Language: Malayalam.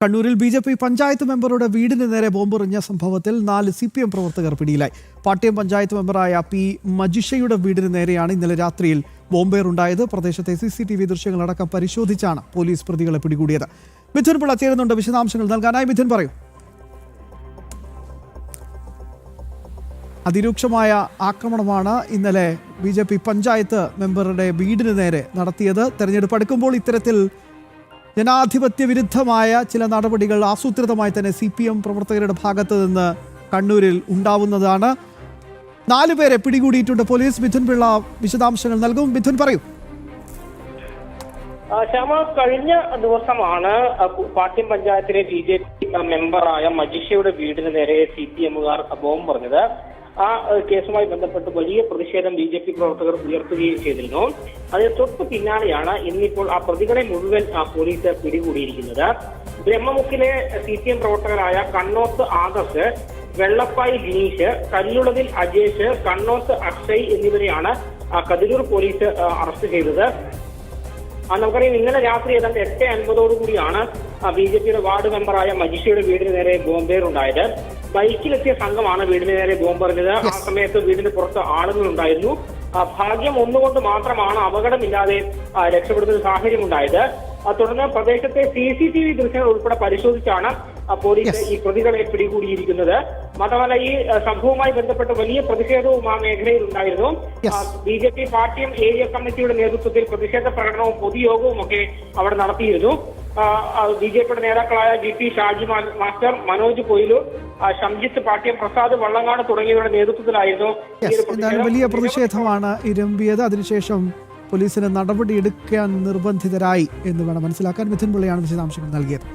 കണ്ണൂരിൽ ബി.ജെ.പി. പഞ്ചായത്ത് മെമ്പറുടെ വീടിന് നേരെ ബോംബെറിഞ്ഞ സംഭവത്തിൽ 4 CPM പ്രവർത്തകർ പിടിയിലായി. പാട്യം പഞ്ചായത്ത് മെമ്പറായ പി. മജിഷയുടെ വീടിന് നേരെയാണ് ഇന്നലെ രാത്രിയിൽ ബോംബേറുണ്ടായത്. പ്രദേശത്തെ CCTV ദൃശ്യങ്ങളടക്കം പരിശോധിച്ചാണ് പോലീസ് പ്രതികളെ പിടികൂടിയത്. മിഥുൻ പിള്ള ചേരുന്നുണ്ട് വിശദാംശങ്ങൾ നൽകാനായി. മിഥുൻ പറയൂ. അതിരൂക്ഷമായ ആക്രമണമാണ് ഇന്നലെ ബി.ജെ.പി. പഞ്ചായത്ത് മെമ്പറുടെ വീടിന് നേരെ നടത്തിയത്. തെരഞ്ഞെടുപ്പ് അടുക്കുമ്പോൾ ഇത്തരത്തിൽ ജനാധിപത്യ വിരുദ്ധമായ ചില നടപടികൾ ആസൂത്രിതമായി തന്നെ CPM പ്രവർത്തകരുടെ ഭാഗത്ത് നിന്ന് കണ്ണൂരിൽ ഉണ്ടാവുന്നതാണ്. 4 പേരെ പിടികൂടിയിട്ടുണ്ട് പോലീസ്. മിഥുൻ പിള്ള വിശദാംശങ്ങൾ നൽകും. മിഥുൻ പറയൂ. ശ്യാമ, കഴിഞ്ഞ ദിവസമാണ് പാട്യം പഞ്ചായത്തിലെ ബി.ജെ.പി. മെമ്പറായ മജിഷയുടെ വീടിന് നേരെ CPMകാർ ബോംബ് പറഞ്ഞത്. ആ കേസുമായി ബന്ധപ്പെട്ട് വലിയ പ്രതിഷേധം ബി.ജെ.പി. പ്രവർത്തകർ ഉയർത്തുകയും ചെയ്തിരുന്നു. അതിന് തൊട്ടു പിന്നാലെയാണ് ഇന്നിപ്പോൾ ആ പ്രതികളെ മുഴുവൻ പോലീസ് പിടികൂടിയിരിക്കുന്നത്. ബ്രഹ്മമുക്കിലെ CPM പ്രവർത്തകരായ കണ്ണോത്ത് ആദർശ്, വെള്ളപ്പായി ജിനീഷ്, കല്ലുളതിൽ അജേഷ്, കണ്ണോത്ത് അക്ഷയ് എന്നിവരെയാണ് കതിരൂർ പോലീസ് അറസ്റ്റ് ചെയ്തത്. നമുക്കറിയാം, ഇന്നലെ രാത്രി ഏതാണ്ട് 8:50 ബി.ജെ.പിയുടെ വാർഡ് മെമ്പറായ മജിഷയുടെ വീടിന് നേരെ ബോംബേറുണ്ടായത്. ബൈക്കിലെത്തിയ സംഘമാണ് വീടിന് നേരെ ബോംബെറിഞ്ഞത്. ആ സമയത്ത് വീടിന് പുറത്ത് ആളുകളുണ്ടായിരുന്നു. ഭാഗ്യം ഒന്നുകൊണ്ട് മാത്രമാണ് അപകടമില്ലാതെ രക്ഷപ്പെടുന്ന സാഹചര്യം ഉണ്ടായത്. തുടർന്ന് പ്രദേശത്തെ CCTV ദൃശ്യങ്ങൾ ഉൾപ്പെടെ പരിശോധിച്ചാണ് പോലീസ് ഈ പ്രതികളെ പിടികൂടിയിരിക്കുന്നത്. മാത്രമല്ല, ഈ സംഭവവുമായി ബന്ധപ്പെട്ട് വലിയ പ്രതിഷേധവും ആ മേഖലയിൽ ഉണ്ടായിരുന്നു. ബി.ജെ.പി. പാട്യം ഏരിയ കമ്മിറ്റിയുടെ നേതൃത്വത്തിൽ പ്രതിഷേധ പ്രകടനവും പൊതുയോഗവും ഒക്കെ അവിടെ നടത്തിയിരുന്നു. ബി.ജെ.പിയുടെ നേതാക്കളായ GP ഷാജി മാസ്റ്റർ, മനോജ് കൊയിലൂർ, ഷംജിത്ത് പാട്യം, പ്രസാദ് വള്ളങ്ങാട് തുടങ്ങിയവരുടെ നേതൃത്വത്തിലായിരുന്നു വലിയ പ്രതിഷേധമാണ് ഇരമ്പിയത്. അതിനുശേഷം പോലീസിന് നടപടിയെടുക്കാൻ നിർബന്ധിതരായി എന്ന് വേണം മനസ്സിലാക്കാൻ. മിഥുൻ പിള്ളയാണ് വിശദാംശങ്ങൾ നൽകിയത്.